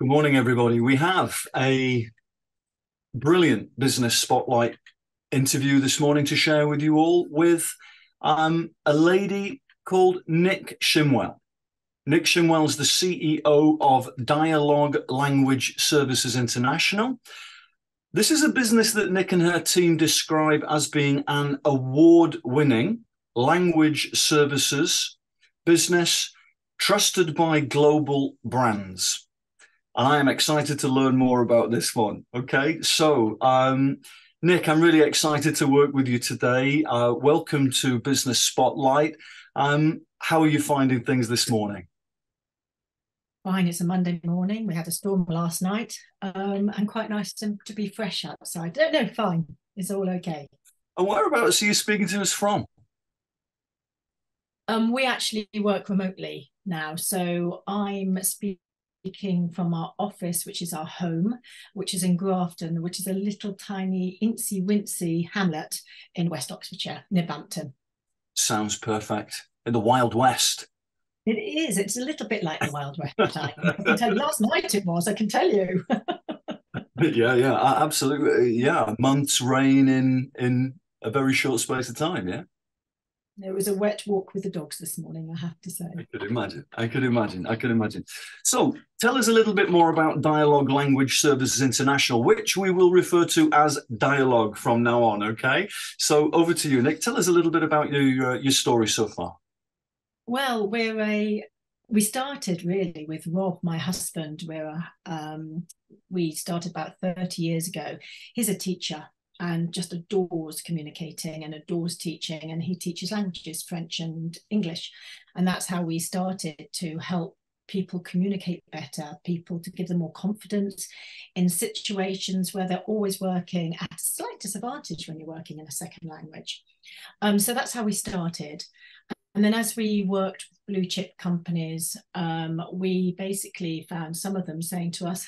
Good morning, everybody. We have a brilliant business spotlight interview this morning to share with you all with a lady called Nic Shimwell. Nic Shimwell is the CEO of Dialogue Language Services International. This is a business that Nic and her team describe as being an award-winning language services business trusted by global brands. And I am excited to learn more about this one. Okay, so Nic, I'm really excited to work with you today. Welcome to Business Spotlight. How are you finding things this morning? Fine, it's a Monday morning. We had a storm last night, and quite nice to be fresh outside. No, fine. It's all okay. And whereabouts are you speaking to us from? We actually work remotely now, so I'm speaking from our office, which is our home, which is in Grafton, which is a little tiny incy-wincy hamlet in West Oxfordshire, near Bampton. Sounds perfect. In the Wild West. It is. It's a little bit like the Wild West time. I can tell you, last night it was, I can tell you. Yeah, absolutely. Yeah, months rain in a very short space of time, yeah. It was a wet walk with the dogs this morning, I have to say. I could imagine. So tell us a little bit more about Dialogue Language Services International, which we will refer to as Dialogue from now on, okay? So over to you, Nic. Tell us a little bit about your story so far. Well, we started really with Rob, my husband. We started about 30 years ago. He's a teacher and just adores communicating and adores teaching, and he teaches languages, French and English. And that's how we started, to help people communicate better, people to give them more confidence in situations where they're always working at a slight disadvantage when you're working in a second language. So that's how we started. And then as we worked with blue chip companies, we basically found some of them saying to us,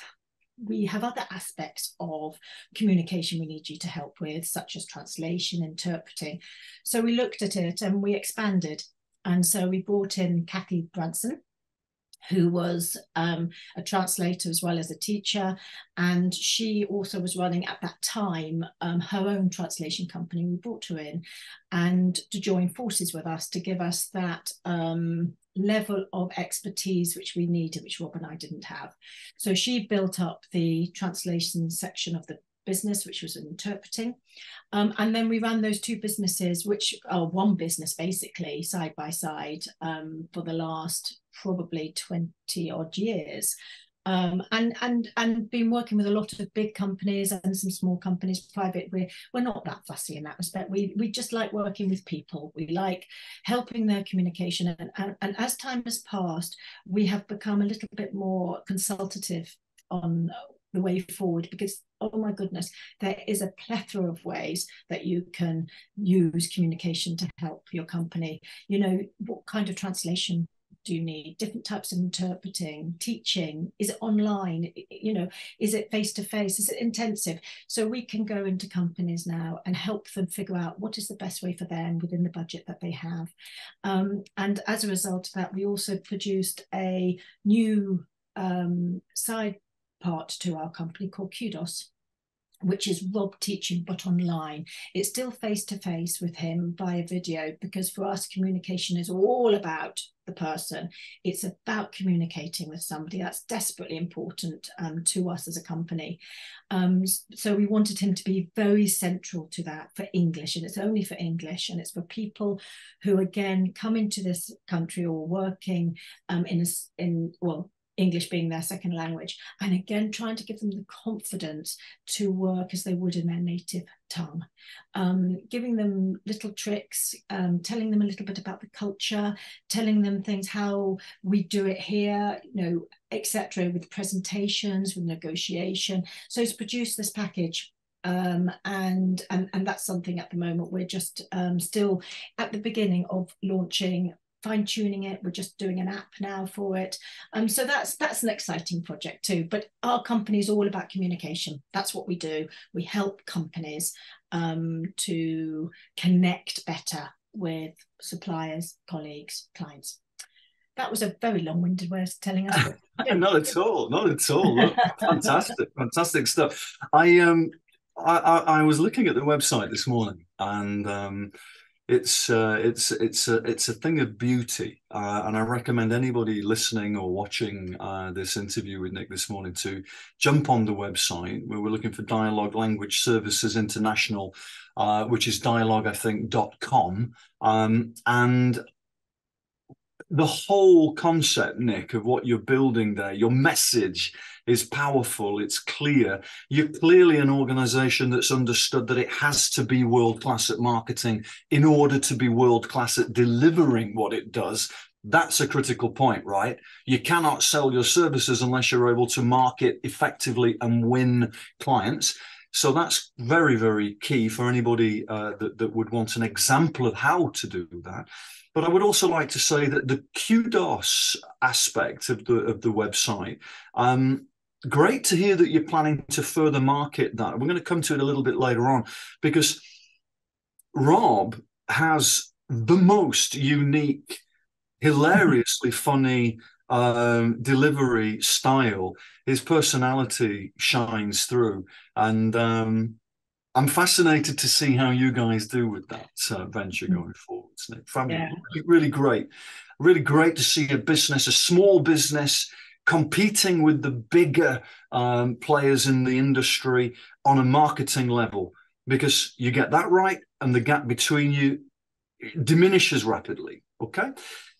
we have other aspects of communication we need you to help with, such as translation, interpreting. So we looked at it and we expanded. And so we brought in Kathy Branson, who was a translator as well as a teacher. And she also was running at that time her own translation company. We brought her in and to join forces with us to give us that level of expertise which we needed, which Rob and I didn't have. So she built up the translation section of the business, which was interpreting. And then we ran those two businesses, which are one business basically, side by side, for the last probably 20 odd years. And been working with a lot of big companies and some small companies, private. We're not that fussy in that respect. We just like working with people. We like helping their communication. And as time has passed, we have become a little bit more consultative on the way forward, because oh my goodness, there is a plethora of ways that you can use communication to help your company. You know, what kind of translation do you need? Different types of interpreting, teaching. Is it online? You know, is it face-to-face? Is it intensive? So we can go into companies now and help them figure out what is the best way for them within the budget that they have. And as a result of that, we also produced a new side part to our company called Kudos, which is Rob teaching, but online. It's still face-to-face with him via video, because for us, communication is all about the person. It's about communicating with somebody. That's desperately important to us as a company. So we wanted him to be very central to that for English, and it's only for English, and it's for people who, again, come into this country or working English being their second language, and again trying to give them the confidence to work as they would in their native tongue, giving them little tricks, telling them a little bit about the culture, telling them things how we do it here, you know, etc., with presentations, with negotiation. So to produce this package. And that's something at the moment we're just still at the beginning of launching, fine-tuning it. We're just doing an app now for it. So that's an exciting project too. But our company is all about communication. That's what we do. We help companies to connect better with suppliers, colleagues, clients. that was a very long-winded way of telling us what to do. Not at all, not at all. Look, fantastic stuff. I was looking at the website this morning, and it's a thing of beauty, and I recommend anybody listening or watching this interview with Nic this morning to jump on the website where we're looking for Dialogue Language Services International, which is dialogue, I think, .com, and the whole concept, Nic, of what you're building there, your message is powerful, it's clear. You're clearly an organization that's understood that it has to be world-class at marketing in order to be world-class at delivering what it does. That's a critical point, right? You cannot sell your services unless you're able to market effectively and win clients. So that's very, very key for anybody that would want an example of how to do that. But I would also like to say that the kudos aspect of the website, great to hear that you're planning to further market that. We're going to come to it a little bit later on, because Rob has the most unique, hilariously funny delivery style. His personality shines through, and I'm fascinated to see how you guys do with that venture going forwards, Nic. Yeah. Really great. Really great to see a small business, competing with the bigger players in the industry on a marketing level, because you get that right and the gap between you diminishes rapidly. Okay.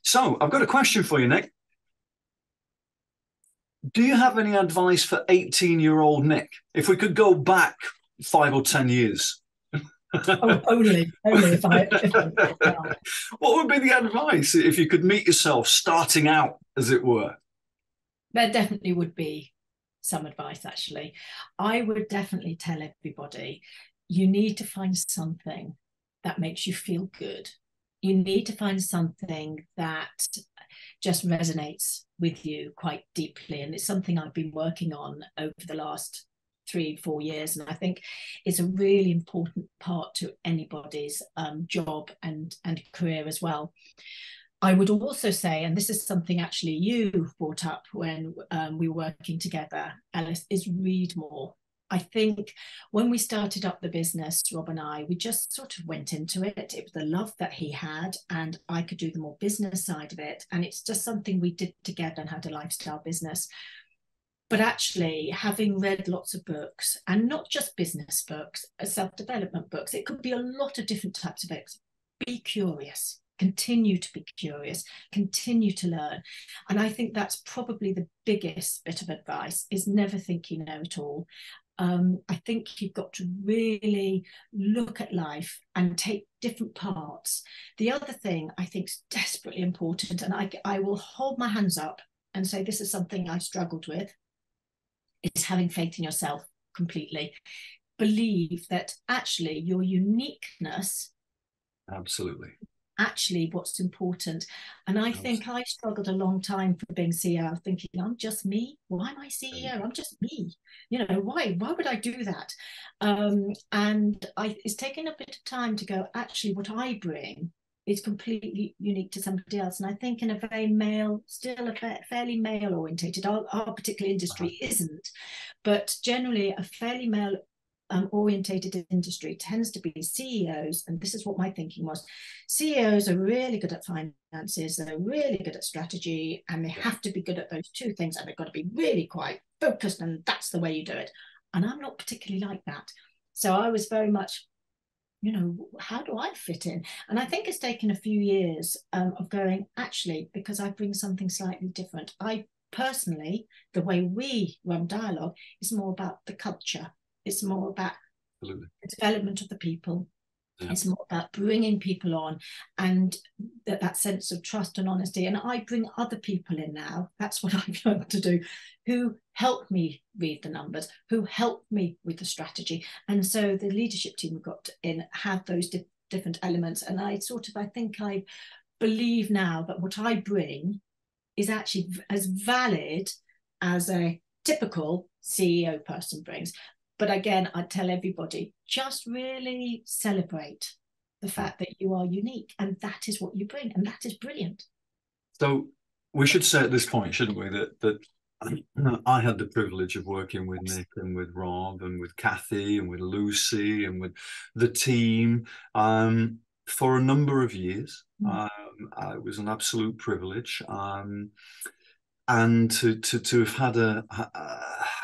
So I've got a question for you, Nic. Do you have any advice for 18-year-old Nic? If we could go back 5 or 10 years. only if I What would be the advice if you could meet yourself starting out, as it were? There definitely would be some advice, actually. I would definitely tell everybody, you need to find something that makes you feel good. You need to find something that just resonates with you quite deeply. And it's something I've been working on over the last 3-4 years, and I think it's a really important part to anybody's job and career as well. I would also say, and this is something actually you brought up when we were working together, Alice, is read more. I think when we started up the business, Rob and I, we just sort of went into it. It was the love that he had, and I could do the more business side of it. And it's just something we did together and had a lifestyle business. But actually, having read lots of books, and not just business books, self-development books, it could be a lot of different types of books. Be curious, continue to be curious, continue to learn. And I think that's probably the biggest bit of advice, is never think you know it all. I think you've got to really look at life and take different parts. The other thing I think is desperately important, and I will hold my hands up and say this is something I've struggled with, is having faith in yourself completely. Believe that actually your uniqueness, absolutely, actually what's important. And I think I struggled a long time for being CEO, thinking I'm just me. Why am I CEO? I'm just me. You know, why would I do that? And it's taken a bit of time to go, actually what I bring is completely unique to somebody else. And I think in a very male, still a fairly male orientated, our particular industry isn't, but generally a fairly male orientated industry tends to be CEOs. And this is what my thinking was. CEOs are really good at finances, they're really good at strategy, and they have to be good at those two things, and they've got to be really quite focused, and that's the way you do it. And I'm not particularly like that. So I was very much, you know, how do I fit in? And I think it's taken a few years of going, actually, because I bring something slightly different. I personally, the way we run Dialogue is more about the culture. It's more about the development of the people. Yeah. It's more about bringing people on, and that sense of trust and honesty. And I bring other people in now. That's what I've learned to do, who help me read the numbers, who help me with the strategy. And so the leadership team we've got in have those different elements. And I think I believe now that what I bring is actually as valid as a typical CEO person brings. But again, I tell everybody, just really celebrate the fact that you are unique, and that is what you bring, and that is brilliant. So we should say at this point, shouldn't we, that I had the privilege of working with Nic and with Rob and with Kathy and with Lucy and with the team for a number of years. It was an absolute privilege. And to have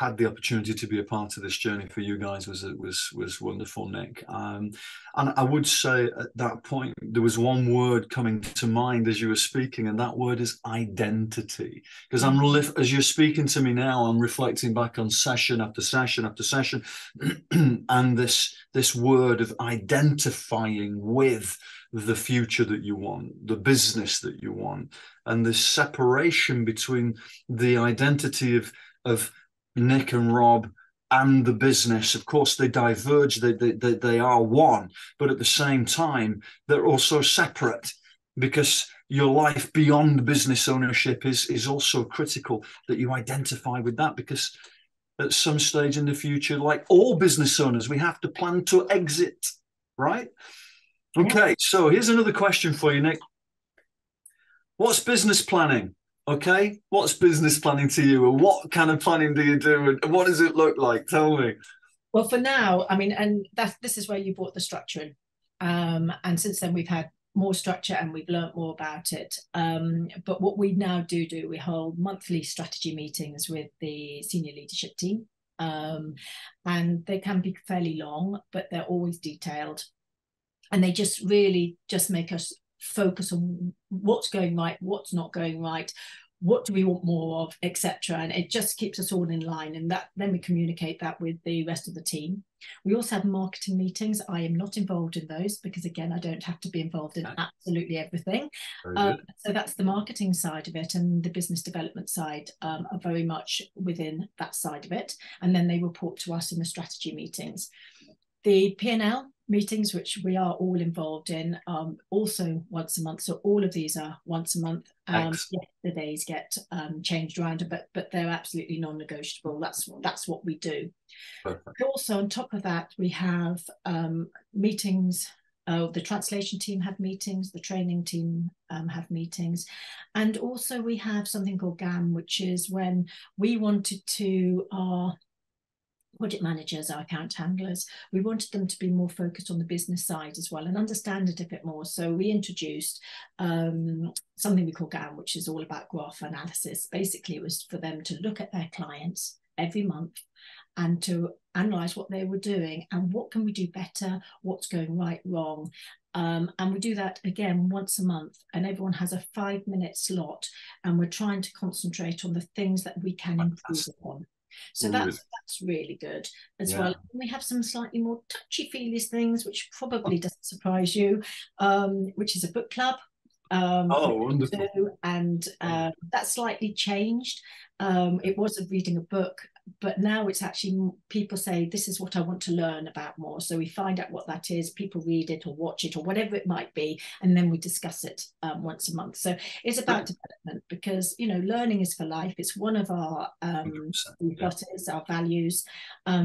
had the opportunity to be a part of this journey for you guys was wonderful, Nic. And I would say at that point there was one word coming to mind as you were speaking, and that word is identity. Because as you're speaking to me now, I'm reflecting back on session after session after session, and this word of identifying with the future that you want, the business that you want, and this separation between the identity of Nic and Rob and the business. Of course, they diverge, they are one, but at the same time, they're also separate, because your life beyond business ownership is also critical that you identify with that, because at some stage in the future, like all business owners, we have to plan to exit, right? Okay, so here's another question for you, Nic. What's business planning? Okay, what's business planning to you, and what kind of planning do you do, and what does it look like? Tell me. Well, for now, I mean, and this is where you brought the structure in, and since then we've had more structure and we've learned more about it. But what we now do, we hold monthly strategy meetings with the senior leadership team, and they can be fairly long, but they're always detailed. And they just really just make us focus on what's going right, what's not going right, what do we want more of, etc. And it just keeps us all in line. And that then we communicate that with the rest of the team. We also have marketing meetings. I am not involved in those because, again, I don't have to be involved in absolutely everything. So that's the marketing side of it, and the business development side are very much within that side of it. And then they report to us in the strategy meetings. The P&L meetings, which we are all involved in, also once a month. So all of these are once a month. Yes, the days get changed around, but they're absolutely non-negotiable. That's what we do. Perfect. Also, on top of that, we have meetings. The translation team have meetings. The training team have meetings, and also we have something called GAM, which is when we wanted to project managers, our account handlers, we wanted them to be more focused on the business side as well and understand it a bit more. So we introduced something we call GAM, which is all about graph analysis. Basically, it was for them to look at their clients every month and to analyze what they were doing and what can we do better, what's going right, wrong. And we do that again once a month, and everyone has a 5-minute slot, and we're trying to concentrate on the things that we can improve upon. So that's really good as well. And we have some slightly more touchy-feely things, which probably doesn't surprise you, which is a book club. Wonderful. And that's slightly changed. It was reading a book, but now it's actually people say, this is what I want to learn about more. So we find out what that is, people read it or watch it or whatever it might be, and then we discuss it once a month. So it's about development, because, you know, learning is for life. It's one of our our values.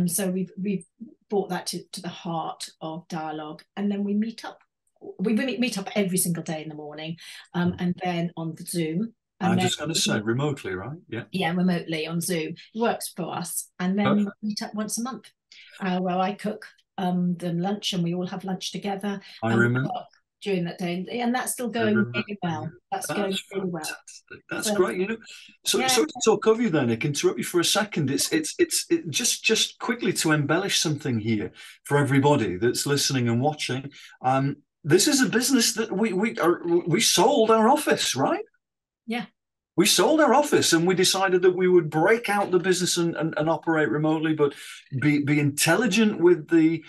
So we've brought that to the heart of dialogue, and then we meet up. We meet up every single day in the morning, and then on the Zoom. I'm just going to say remotely, right? Yeah, remotely on Zoom. It works for us. And then we meet up once a month, where I cook them lunch, and we all have lunch together. I remember during that day, and that's still going really well. That's going really well. That's great. You know, so to talk of you then, Nic, interrupt you for a second. It's just quickly to embellish something here for everybody that's listening and watching. This is a business that we sold our office, right? Yeah. We sold our office, and we decided that we would break out the business and operate remotely, but be intelligent with the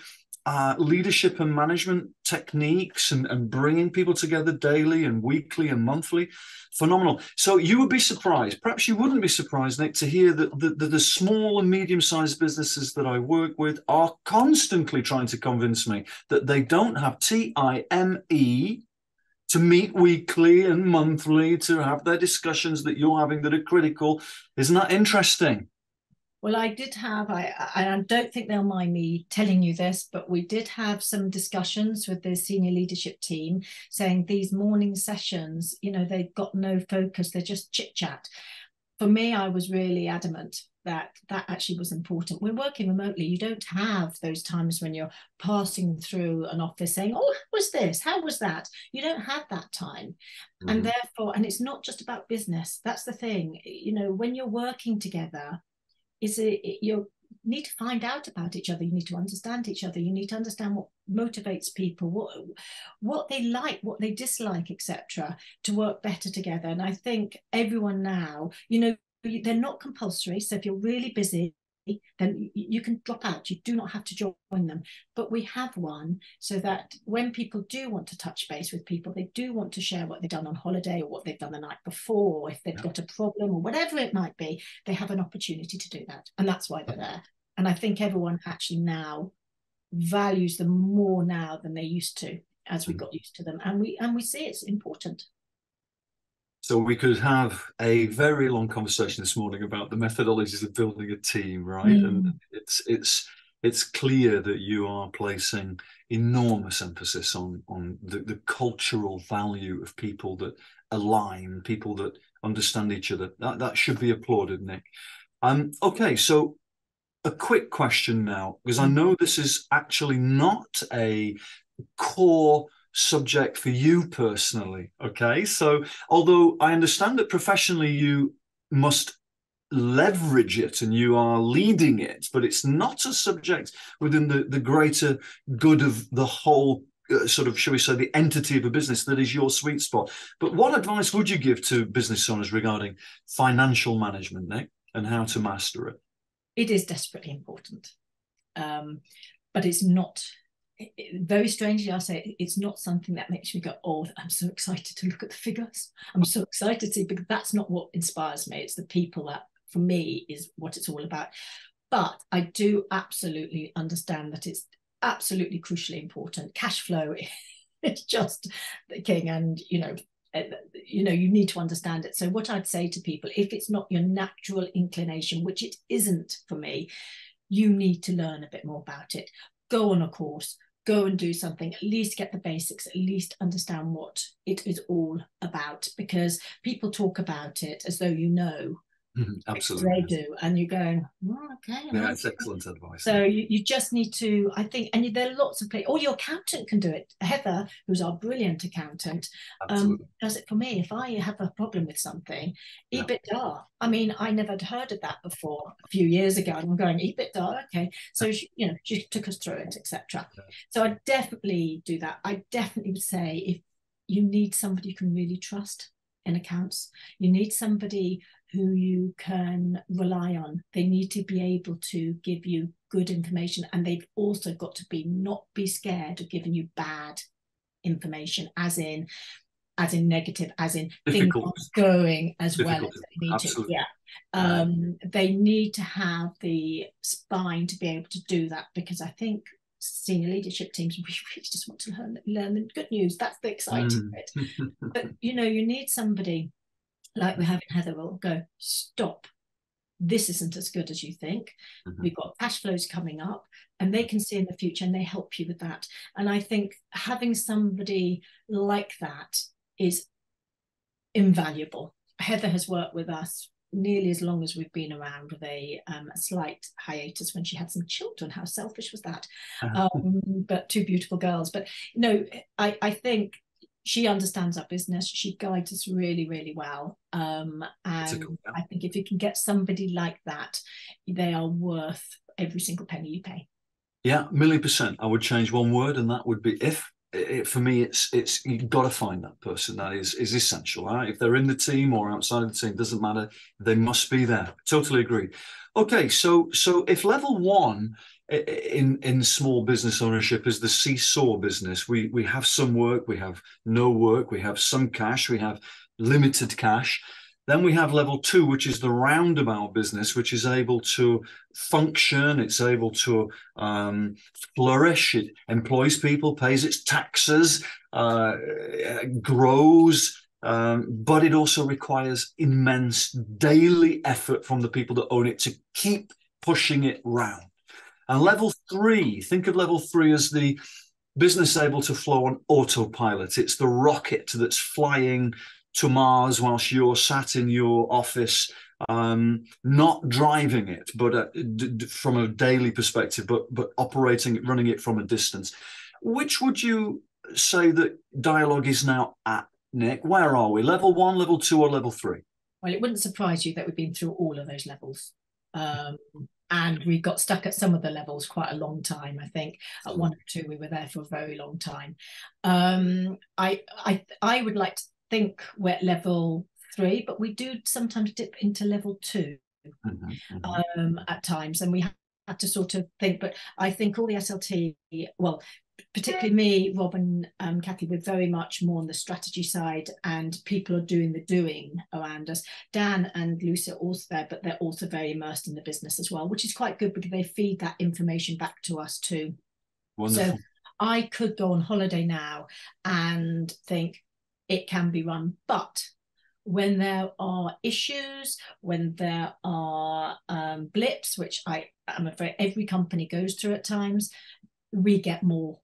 leadership and management techniques and bringing people together daily and weekly and monthly. Phenomenal. So you would be surprised, perhaps you wouldn't be surprised, Nic, to hear that the small and medium-sized businesses that I work with are constantly trying to convince me that they don't have time to meet weekly and monthly, to have their discussions that you're having that are critical. Isn't that interesting? Well, I did have, I don't think they'll mind me telling you this, but we did have some discussions with the senior leadership team saying these morning sessions, they've got no focus, they're just chit chat. For me, I was really adamant that that actually was important. We're working remotely. You don't have those times when you're passing through an office saying, oh, how was this? How was that? You don't have that time. Mm-hmm. And therefore, and it's not just about business. That's the thing. When you're working together, you need to find out about each other. You need to understand each other. You need to understand what motivates people, what they like, what they dislike, etc., to work better together. And I think everyone now, they're not compulsory. So if you're really busy, then you can drop out. You do not have to join them. But we have one so that when people do want to touch base with people, they do want to share what they've done on holiday or what they've done the night before, or if they've got a problem or whatever it might be, they have an opportunity to do that. And that's why they're there. And I think everyone actually now values them more now than they used to, as we got used to them. And we see it's important. So we could have a very long conversation this morning about the methodologies of building a team, right? And it's clear that you are placing enormous emphasis on the cultural value of people that align, people that understand each other. That should be applauded, Nic. Okay, so a quick question now, because I know this is actually not a core subject for you personally. Okay, so although I understand that professionally you must leverage it and you are leading it, but it's not a subject within the greater good of the whole sort of, shall we say, the entity of a business that is your sweet spot. But what advice would you give to business owners regarding financial management, Nic, and how to master it? It is desperately important, but it's not. Very strangely, I'll say it's not something that makes me go, oh, I'm so excited to look at the figures. I'm so excited to see, because that's not what inspires me. It's the people that, for me, is what it's all about. But I do absolutely understand that it's absolutely crucially important. Cash flow is just the king, and you need to understand it. So what I'd say to people, if it's not your natural inclination, which it isn't for me, you need to learn a bit more about it. Go on a course, go and do something, at least get the basics, at least understand what it is all about, because people talk about it as though absolutely they do, and you're going, oh, okay. Yeah, it's excellent advice. So you just need to, I think, and there are lots of places, or your accountant can do it. Heather, who's our brilliant accountant, does it for me. If I have a problem with something, EBITDA. I mean, I never had heard of that before a few years ago. I'm going, EBITDA, okay. So she took us through it, etc. So I definitely do that. I definitely would say, if you need somebody you can really trust in accounts, you need somebody who you can rely on. They need to be able to give you good information, and they've also got to not be scared of giving you bad information, as in negative, as in difficult. Things aren't going as well as they need Absolutely. to. Yeah. They need to have the spine to be able to do that, because I think senior leadership teams, we really just want to learn the good news. That's the exciting bit. But you need somebody like we're having Heather will go, stop, this isn't as good as you think. We've got cash flows coming up, and they can see in the future, and they help you with that. And I think having somebody like that is invaluable. Heather has worked with us nearly as long as we've been around, with a slight hiatus when she had some children. How selfish was that? But two beautiful girls. But I think she understands our business. She guides us really, really well. And I think if you can get somebody like that, they are worth every single penny you pay. Yeah, 1,000,000%. I would change one word, and that would be if. For me, it's you've got to find that person. That is essential. Right? If they're in the team or outside of the team, doesn't matter. They must be there. Totally agree. Okay, so if level one in small business ownership is the seesaw business, we have some work, we have no work, we have some cash, we have limited cash. Then we have level two, which is the roundabout business, which is able to function, it's able to flourish, it employs people, pays its taxes, grows, but it also requires immense daily effort from the people that own it to keep pushing it round. And level 3, think of level 3 as the business able to flow on autopilot. It's the rocket that's flying to Mars whilst you're sat in your office, not driving it, but from a daily perspective, but operating it, running it from a distance. Which would you say that dialogue is now at, Nick? Where are we? Level 1, level 2, or level 3? Well, it wouldn't surprise you that we've been through all of those levels. And we got stuck at some of the levels quite a long time. I think at 1 or 2 we were there for a very long time. I would like to think we're at level 3, but we do sometimes dip into level 2 at times, and we have to sort of think. But I think all the SLT, well, particularly me, Rob and Kathy, we're very much more on the strategy side, and people are doing the doing around us. Dan and Lucy are also there, but they're also very immersed in the business as well, which is quite good because they feed that information back to us too. Wonderful. So I could go on holiday now and think it can be run, but when there are issues, when there are blips, which I'm afraid every company goes through at times, we get more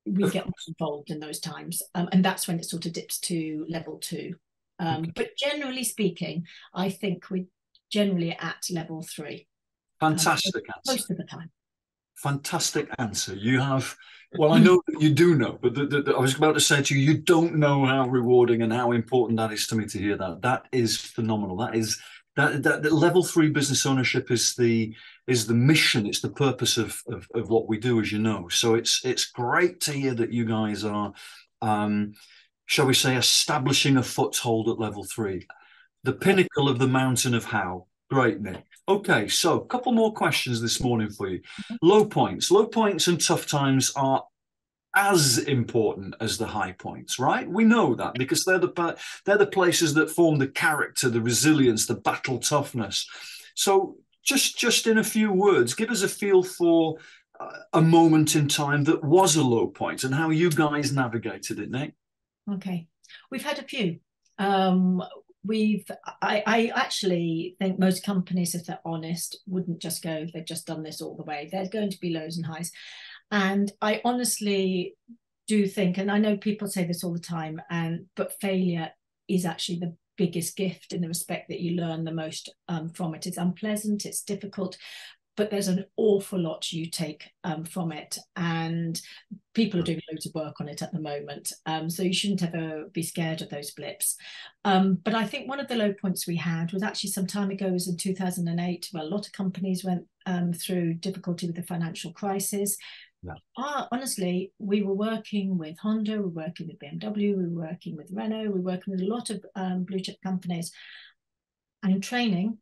involved in those times, and that's when it sort of dips to level 2. But generally speaking, I think we're generally at level 3. Fantastic answer. Most of the time. Fantastic answer. You have, well, I know that you do know, but I was about to say to you, you don't know how rewarding and how important that is to me to hear that. That is phenomenal. That level 3 business ownership is the mission. It's the purpose of what we do, as you know. So it's great to hear that you guys are, shall we say, establishing a foothold at level 3, the pinnacle of the mountain of how. Great, Nick. Okay, so a couple more questions this morning for you. Low points and tough times are as important as the high points, right? We know that because they're the places that form the character, the resilience, the battle toughness. So just in a few words, give us a feel for a moment in time that was a low point and how you guys navigated it, Nick. Okay, we've had a few. I actually think most companies, if they're honest, wouldn't just go, they've just done this all the way. There's going to be lows and highs. And I honestly do think, and I know people say this all the time, but failure is actually the biggest gift in the respect that you learn the most from it. It's unpleasant, it's difficult, but there's an awful lot you take from it, and people are doing loads of work on it at the moment. So you shouldn't ever be scared of those blips. But I think one of the low points we had was actually some time ago, was in 2008, where a lot of companies went through difficulty with the financial crisis. Yeah. Honestly, we were working with Honda, we were working with BMW, we were working with Renault, we were working with a lot of blue chip companies. And in training,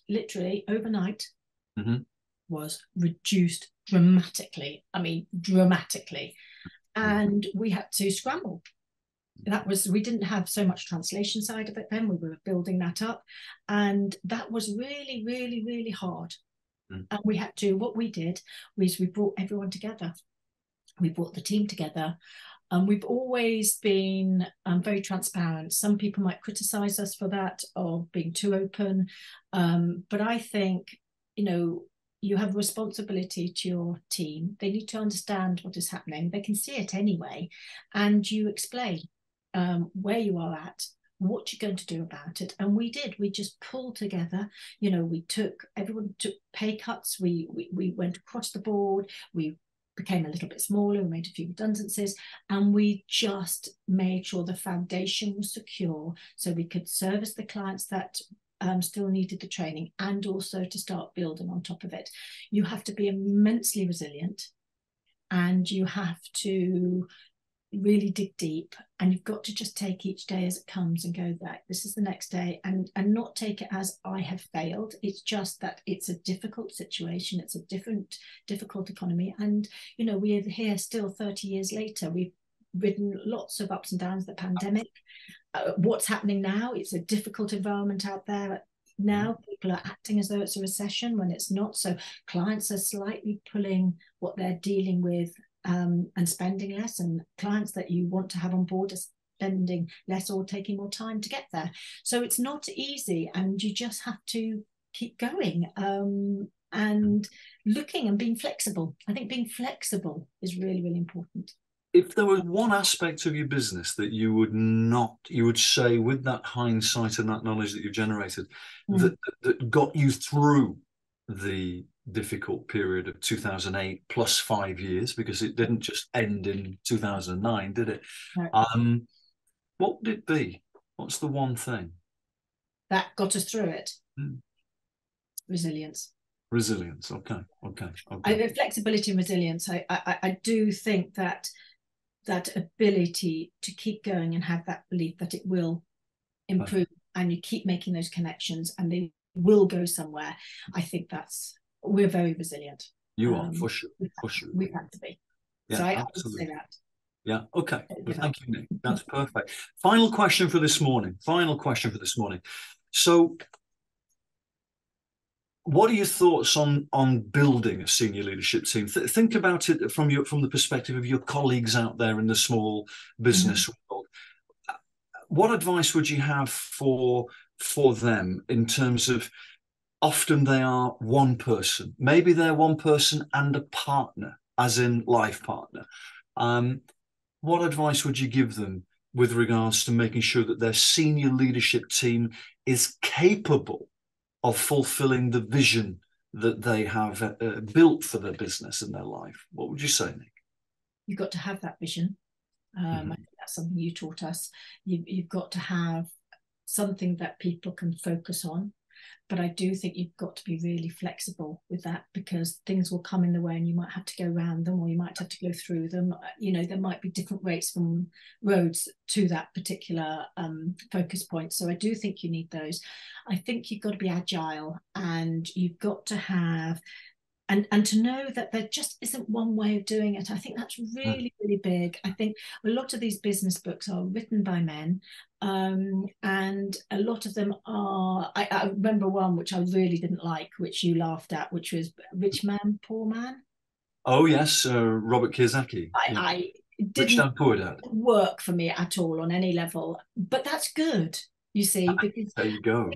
literally overnight, was reduced dramatically. I mean, dramatically. And we had to scramble. We didn't have so much translation side of it then. We were building that up. And that was really, really, really hard. And what we did was we brought everyone together. We brought the team together. We've always been very transparent. Some people might criticize us for that, or being too open. But I think, you have a responsibility to your team. They need to understand what is happening. They can see it anyway. And you explain where you are at, what you're going to do about it. And we did. We just pulled together. Everyone took pay cuts. We went across the board. We became a little bit smaller. We made a few redundancies. And we just made sure the foundation was secure so we could service the clients that still needed the training, and also to start building on top of it. You have to be immensely resilient, and you have to really dig deep, and you've got to just take each day as it comes and go, that this is the next day, and not take it as I have failed. It's just that it's a difficult situation. It's a difficult economy. And, we are here still 30 years later. We've ridden lots of ups and downs, the pandemic. What's happening now? It's a difficult environment out there. Now people are acting as though it's a recession when it's not. So clients are slightly pulling what they're dealing with and spending less, and clients that you want to have on board are spending less or taking more time to get there. So it's not easy, and you just have to keep going. and looking and being flexible. I think being flexible is really, really important. If there was one aspect of your business that you would say with that hindsight and that knowledge that you've generated, that got you through the difficult period of 2008 plus 5 years, because it didn't just end in 2009, did it? Right. What would it be? What's the one thing that got us through it? Resilience. Resilience. Okay. Flexibility and resilience. I do think that ability to keep going and have that belief that it will improve, and you keep making those connections and they will go somewhere. I think we're very resilient. You are, for sure. We've had to be. Yeah, so I absolutely. would say that. Yeah. Okay. Well, thank you, Nic. That's perfect. Final question for this morning. So, what are your thoughts on building a senior leadership team? Think about it from the perspective of your colleagues out there in the small business world. What advice would you have for them in terms of, often they are one person, maybe they're one person and a partner, as in life partner. What advice would you give them with regards to making sure that their senior leadership team is capable of fulfilling the vision that they have built for their business and their life? What would you say, Nic? You've got to have that vision. I think that's something you taught us. You've got to have something that people can focus on. But I do think you've got to be really flexible with that, because things will come in the way and you might have to go around them, or you might have to go through them. There might be different roads to that particular focus point. So I do think you need those. I think you've got to be agile, and you've got to have and to know that there just isn't one way of doing it. I think that's really, really big. I think a lot of these business books are written by men, and a lot of them are, I remember one which I really didn't like, which you laughed at, which was Rich Man, Poor Man. Oh, yes, Robert Kiyosaki. I Rich didn't Dad, Poor Dad. work for me at all on any level, but that's good. You see, because there you go.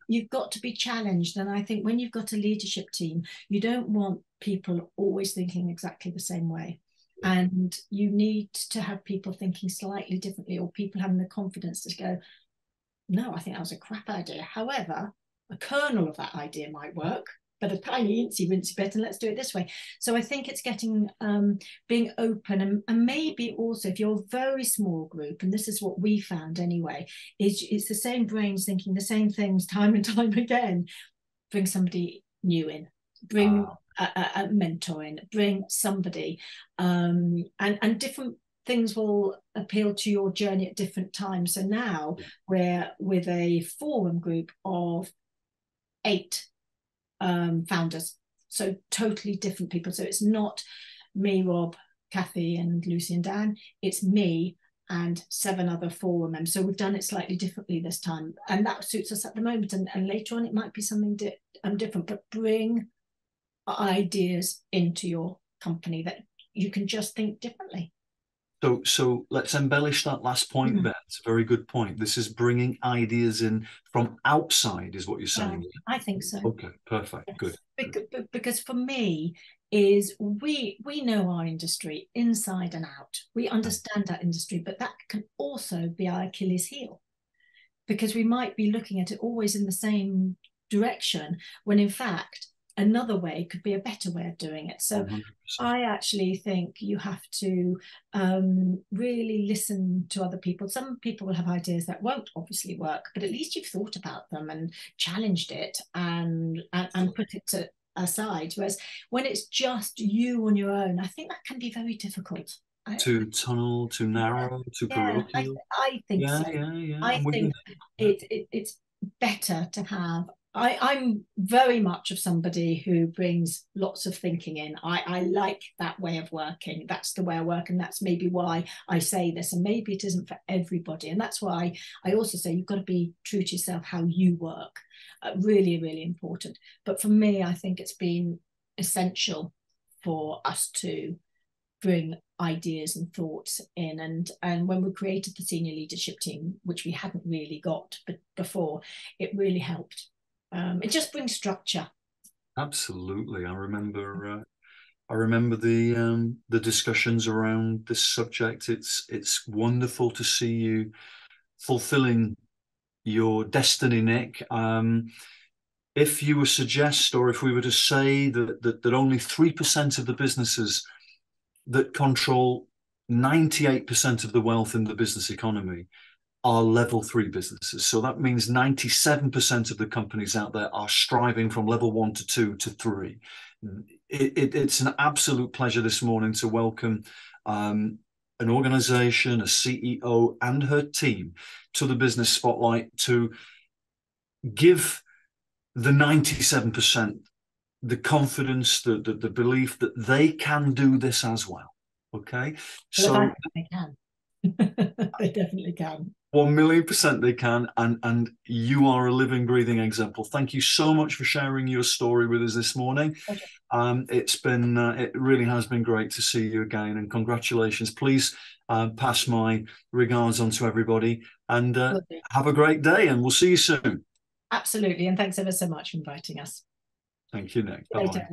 You've got to be challenged. And I think when you've got a leadership team, you don't want people always thinking exactly the same way. And you need to have people thinking slightly differently, or people having the confidence to go, no, I think that was a crap idea. However, a kernel of that idea might work, but a tiny incy bit, and let's do it this way. So I think it's getting being open, and maybe also if you're a very small group, and this is what we found anyway, is it's the same brains thinking the same things time and time again. Bring somebody new in, bring a mentor in, bring somebody, and different things will appeal to your journey at different times. So now we're with a forum group of 8 founders, so totally different people. So it's not me, Rob, Kathy and Lucy and Dan, it's me and 7 other forum members. So we've done it slightly differently this time, and that suits us at the moment, and later on it might be something different. But bring ideas into your company that you can just think differently. So let's embellish that last point there. It's a very good point. This is bringing ideas in from outside, is what you're saying. I think so. Okay, perfect, yes. Good. Because for me, is we know our industry inside and out. We understand that industry, but that can also be our Achilles heel, because we might be looking at it always in the same direction, when in fact another way could be a better way of doing it. So 100%. I actually think you have to really listen to other people. Some people will have ideas that won't obviously work, but at least you've thought about them and challenged it and put it aside. Whereas when it's just you on your own, I think that can be very difficult. Too tunnel, too narrow, too parochial. I think so. Yeah. I think it's better to have. I'm very much of somebody who brings lots of thinking in. I like that way of working. That's the way I work, and that's maybe why I say this, and maybe it isn't for everybody. And that's why I also say you've got to be true to yourself, how you work. Really, really important. But for me, I think it's been essential for us to bring ideas and thoughts in, and when we created the senior leadership team, which we hadn't really got before, it really helped. It just brings structure. Absolutely. I remember the discussions around this subject. It's wonderful to see you fulfilling your destiny, Nic. If you were to suggest, or if we were to say that only 3% of the businesses that control 98% of the wealth in the business economy are level 3 businesses. So that means 97% of the companies out there are striving from level 1 to 2 to 3. It's an absolute pleasure this morning to welcome an organization, a CEO, and her team to the Business Spotlight to give the 97% the confidence, the belief that they can do this as well. Okay. Well, So they can. They definitely can. 1,000,000% they can, and you are a living, breathing example. Thank you so much for sharing your story with us this morning. It really has been great to see you again, and congratulations. Please pass my regards on to everybody, and have a great day, and we'll see you soon. Absolutely, and thanks ever so much for inviting us. Thank you, Nic. Bye-bye.